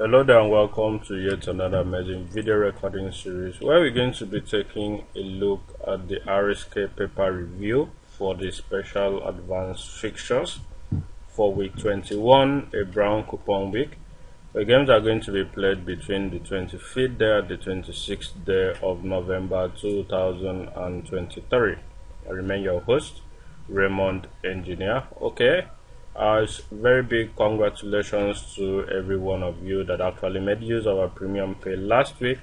Hello there and welcome to yet another amazing video recording series where we're going to be taking a look at the RSK paper review for the special advanced fixtures for week 21, a brown coupon week. The games are going to be played between the 25th day and the 26th day of November 2023. I remain your host, Raymond Engineer. Okay. Very big congratulations to every one of you that actually made use of our premium pay last week,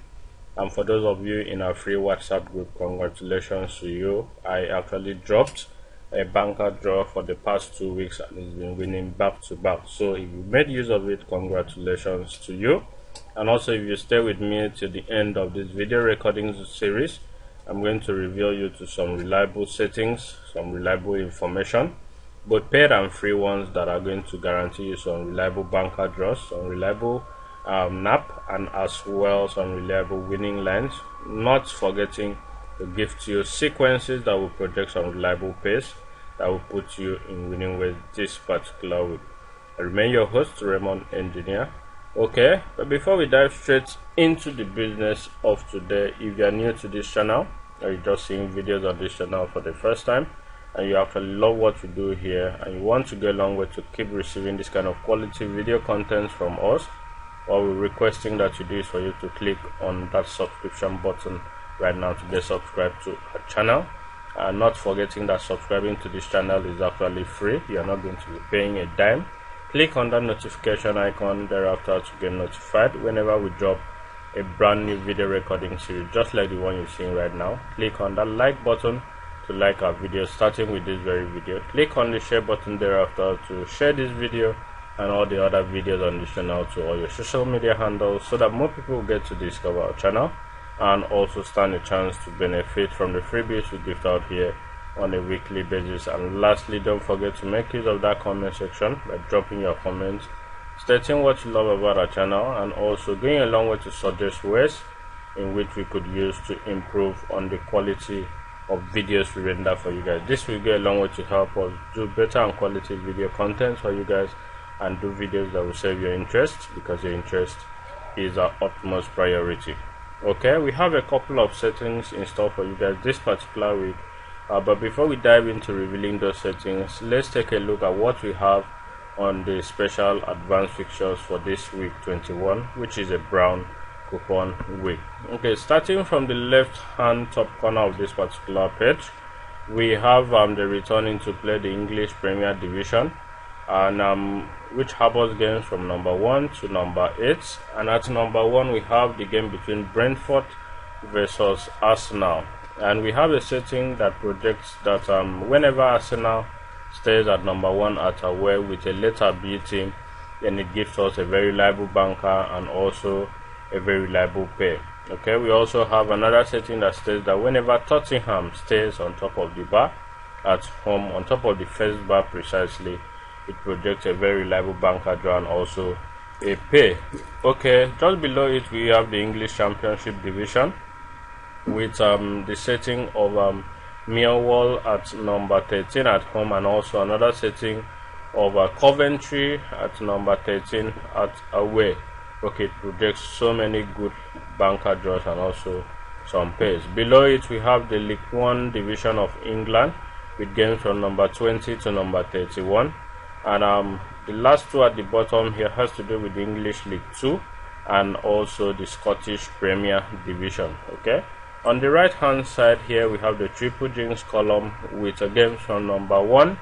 and for those of you in our free WhatsApp group, congratulations to you. I actually dropped a banker draw for the past 2 weeks and it's been winning back to back. So if you made use of it, congratulations to you. And also, if you stay with me till the end of this video recording series, I'm going to reveal you to some reliable settings, some reliable information, both paid and free ones, that are going to guarantee you some reliable banker draws, some reliable nap, and as well some reliable winning lines, not forgetting to gift you sequences that will project some reliable pace that will put you in winning ways this particular week. I remain your host, Raymond Engineer. Okay, but before we dive straight into the business of today, if you are new to this channel or you're just seeing videos on this channel for the first time, and you actually love what we do here and you want to go a long way to keep receiving this kind of quality video content from us, what we're requesting that you do is for you to click on that subscription button right now to get subscribed to our channel, and not forgetting that subscribing to this channel is actually free. You're not going to be paying a dime. Click on that notification icon thereafter to get notified whenever we drop a brand new video recording series just like the one you're seeing right now. Click on that like button to like our video, starting with this very video. Click on the share button thereafter to share this video and all the other videos on this channel to all your social media handles, so that more people get to discover our channel and also stand a chance to benefit from the freebies we gift out here on a weekly basis. And lastly, don't forget to make use of that comment section by dropping your comments stating what you love about our channel, and also going a long way to suggest ways in which we could use to improve on the quality of videos we render for you guys. This will go a long way to help us do better and quality video content for you guys and do videos that will serve your interest, because your interest is our utmost priority. Okay, we have a couple of settings in store for you guys this particular week, but before we dive into revealing those settings, let's take a look at what we have on the special advanced fixtures for this week 21, which is a brown coupon week. Okay, starting from the left hand top corner of this particular page, we have the returning to play the English Premier Division, and which harbors games from number 1 to number 8. And at number 1 we have the game between Brentford versus Arsenal, and we have a setting that projects that whenever Arsenal stays at number 1 at away with a letter B team, then it gives us a very reliable banker and also a very reliable pay. Okay, we also have another setting that states that whenever Tottenham stays on top of the bar at home, on top of the first bar precisely, it projects a very reliable banker draw and also a pay. Okay, just below it we have the English Championship Division with the setting of Millwall at number 13 at home, and also another setting of Coventry at number 13 at away. Okay, it projects so many good banker draws and also some pays. Below it we have the League 1 division of England with games from number 20 to number 31, and the last two at the bottom here has to do with the English League 2 and also the Scottish Premier Division. Okay, on the right hand side here we have the triple jinx column with games from number 1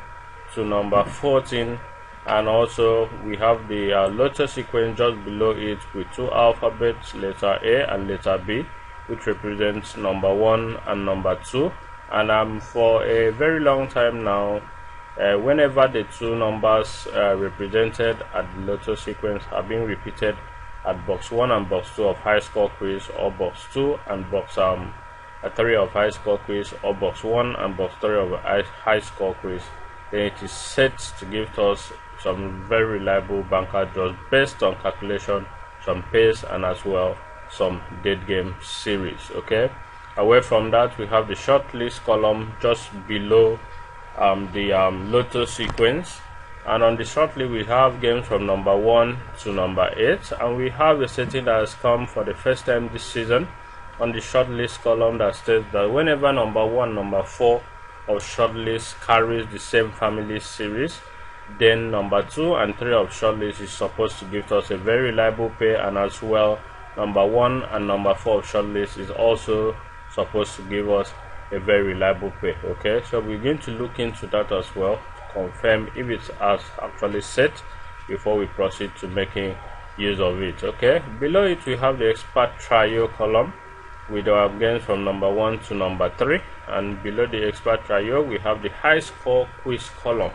to number 14, and also we have the lotto sequence just below it with two alphabets, letter A and letter B, which represents number 1 and number 2. And for a very long time now, whenever the two numbers represented at the lotto sequence are being repeated at box 1 and box 2 of high score quiz, or box 2 and box 3 of high score quiz, or box 1 and box 3 of high score quiz, then it is set to give us some very reliable banker draws based on calculation, some pace, and as well some dead game series. Okay, away from that we have the short list column just below the lotto sequence, And on the shortly, we have games from number 1 to number 8, and we have a setting that has come for the first time this season on the shortlist column that states that whenever number 1, number 4 of shortlist carries the same family series, then number 2 and 3 of shortlist is supposed to give us a very reliable pay, and as well number 1 and number 4 of shortlist is also supposed to give us a very reliable pay. Okay, so we're going to look into that as well, confirm if it's as actually set before we proceed to making use of it. Okay, below it we have the expert trio column with our games from number 1 to number 3, and below the expert trio we have the high score quiz column.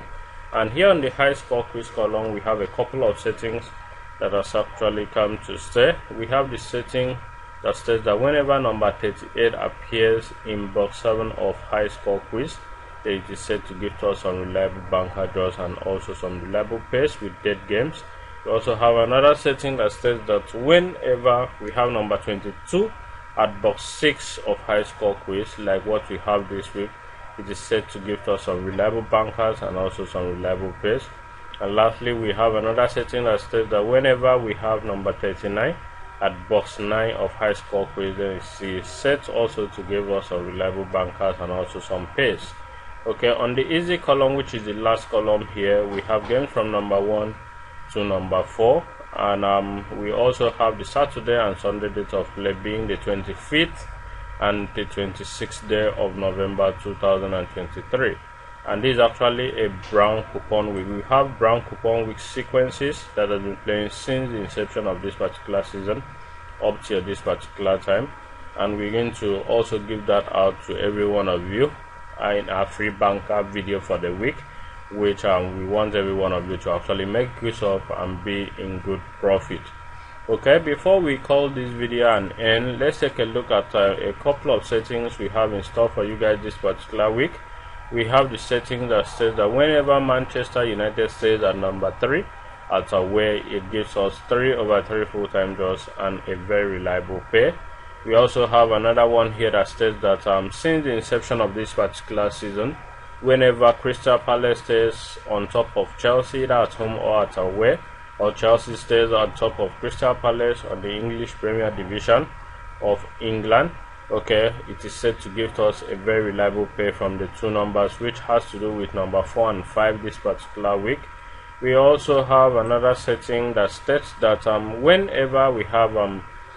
And here on the high score quiz column we have a couple of settings that has actually come to stay. We have the setting that states that whenever number 38 appears in box 7 of high score quiz, it is set to give us some reliable banker draws and also some reliable pace with dead games. We also have another setting that states that whenever we have number 22 at box 6 of high score quiz, like what we have this week, it is set to give us some reliable bankers and also some reliable pace. And lastly, we have another setting that states that whenever we have number 39 at box 9 of high score quiz, then it is set also to give us some reliable bankers and also some pace. Okay, on the easy column, which is the last column here, we have games from number 1 to number 4, and we also have the Saturday and Sunday date of play being the 25th and the 26th day of November 2023. And this is actually a brown coupon week. We have brown coupon week sequences that have been playing since the inception of this particular season up till this particular time, and we're going to also give that out to every one of you in our free banker video for the week, which we want every one of you to actually make use of and be in good profit. Okay, before we call this video an end, let's take a look at a couple of settings we have in store for you guys this particular week. We have the setting that says that whenever Manchester United stays at number 3 at away, it gives us 3/3 full-time draws and a very reliable pay. We also have another one here that states that since the inception of this particular season, whenever Crystal Palace stays on top of Chelsea, either at home or at away, or Chelsea stays on top of Crystal Palace on the English Premier Division of England, okay, it is set to give us a very reliable pay from the two numbers, which has to do with number 4 and 5 this particular week. We also have another setting that states that whenever we have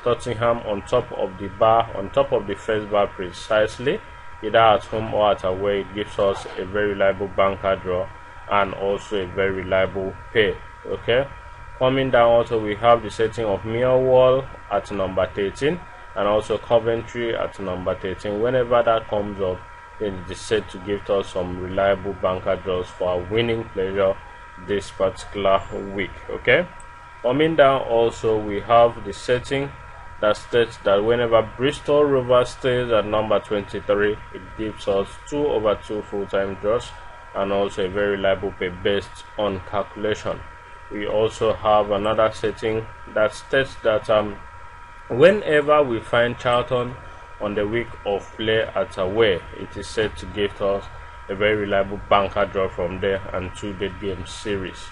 Tottenham on top of the bar, on top of the first bar precisely, either at home or at away, it gives us a very reliable banker draw and also a very reliable pay. Okay, coming down also we have the setting of Millwall at number 13 and also Coventry at number 13. Whenever that comes up, then it is set to give us some reliable banker draws for our winning pleasure this particular week. Okay, coming down also we have the setting that states that whenever Bristol Rovers stays at number 23, it gives us 2/2 full-time draws and also a very reliable pay based on calculation. We also have another setting that states that whenever we find Charlton on the week of play at away, it is set to give us a very reliable banker draw from there and 2 dead game series.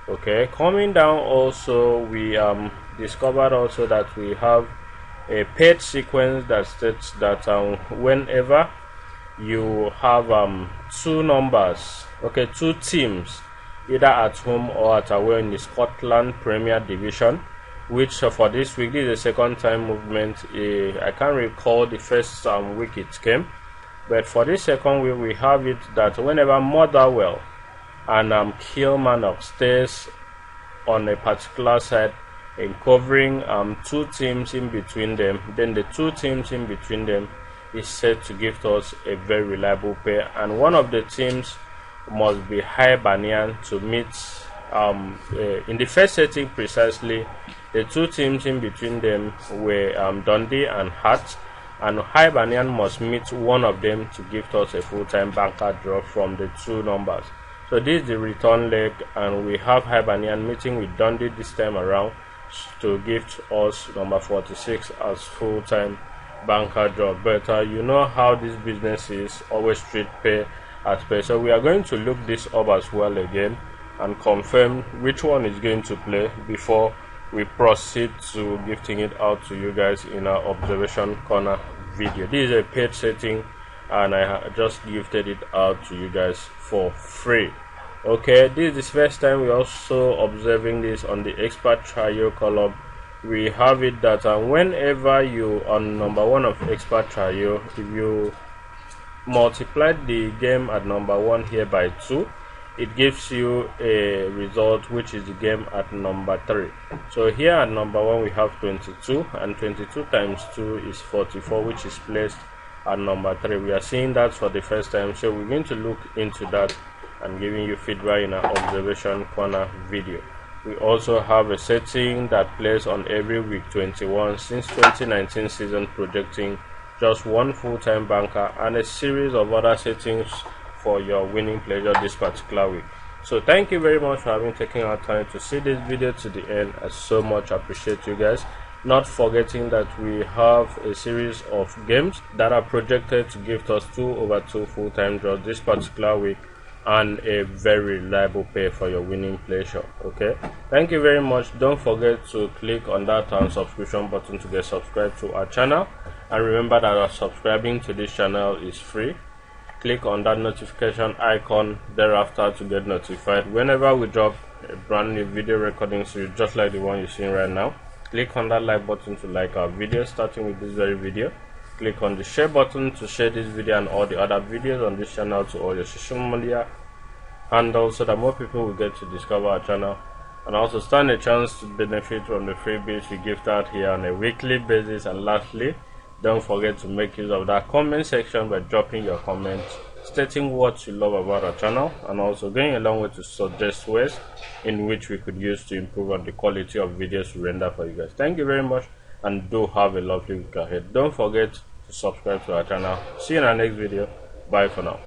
Okay, coming down also we discovered also that we have a paid sequence that states that whenever you have two numbers, okay, 2 teams either at home or at away in the Scotland Premier Division, which for this week, this is the second time movement. I can't recall the first week it came, but for this second week we have it that whenever Motherwell and Kilmarnock stays on a particular side in covering 2 teams in between them, then the 2 teams in between them is set to give us a very reliable pay, and one of the teams must be Hibernian to meet in the first setting precisely. The 2 teams in between them were Dundee and Hearts, and Hibernian must meet one of them to give us a full-time banker draw from the 2 numbers. So this is the return leg, and we have Hibernian meeting with Dundee this time around to give us number 46 as full-time banker draw. But you know how this business is, always street pay at pay. So we are going to look this up as well again and confirm which one is going to play before we proceed to gifting it out to you guys in our observation corner video. This is a paid setting and I just gifted it out to you guys for free. Okay, this is the first time we're also observing this on the expert trial column. We have it that whenever you on number 1 of expert trial, if you multiply the game at number 1 here by 2, it gives you a result which is the game at number 3. So here at number 1 we have 22, and 22 times 2 is 44, which is placed at number 3. We are seeing that for the first time, so we're going to look into that and giving you feedback in our observation corner video. We also have a setting that plays on every week 21 since 2019 season, projecting just 1 full-time banker and a series of other settings for your winning pleasure this particular week. So thank you very much for having taken our time to see this video to the end. I so much appreciate you guys. Not forgetting that we have a series of games that are projected to give us 2/2 full-time draws this particular week and a very reliable pay for your winning pleasure. Okay, thank you very much. Don't forget to click on that subscription button to get subscribed to our channel, and remember that subscribing to this channel is free. Click on that notification icon thereafter to get notified whenever we drop a brand new video recording series just like the one you're seeing right now. Click on that like button to like our video, starting with this very video. Click on the share button to share this video and all the other videos on this channel to all your social media handles, so that more people will get to discover our channel and also stand a chance to benefit from the freebies we gift out here on a weekly basis. And lastly, don't forget to make use of that comment section by dropping your comments stating what you love about our channel, and also going a long way to suggest ways in which we could use to improve on the quality of videos we render for you guys. Thank you very much, and do have a lovely week ahead. Don't forget to subscribe to our channel. See you in our next video. Bye for now.